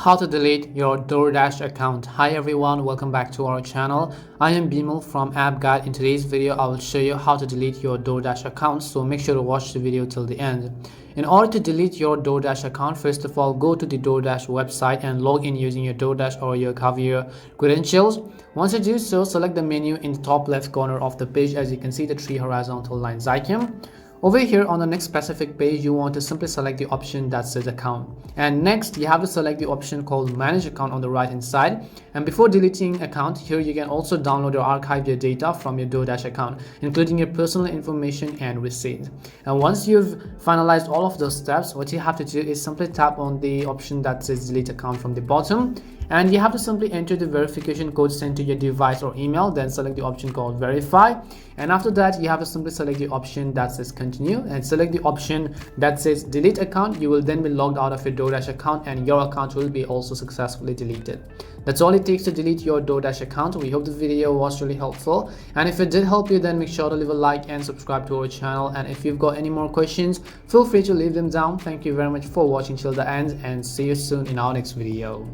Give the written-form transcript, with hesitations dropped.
How to delete your DoorDash account. Hi everyone, welcome back to our channel. I am Bimal from App Guide. In today's video, I will show you how to delete your DoorDash account, so make sure to watch the video till the end. In order to delete your DoorDash account, first of all, go to the DoorDash website and log in using your DoorDash or your Caviar credentials. Once you do so, select the menu in the top left corner of the page. As you can see, the three horizontal lines icon. Over here on the next specific page, you want to simply select the option that says account, and next you have to select the option called manage account on the right hand side. And before deleting account, here you can also download or archive your data from your DoorDash account, including your personal information and receipt. And once you've finalized all of those steps, what you have to do is simply tap on the option that says delete account from the bottom, and you have to simply enter the verification code sent to your device or email. Then select the option called verify, and after that you have to simply select the option that says continue and select the option that says delete account. You will then be logged out of your DoorDash account and your account will be also successfully deleted. That's all it takes to delete your DoorDash account. We hope the video was really helpful, and if it did help you, then make sure to leave a like and subscribe to our channel. And if you've got any more questions, feel free to leave them down. Thank you very much for watching till the end, and see you soon in our next video.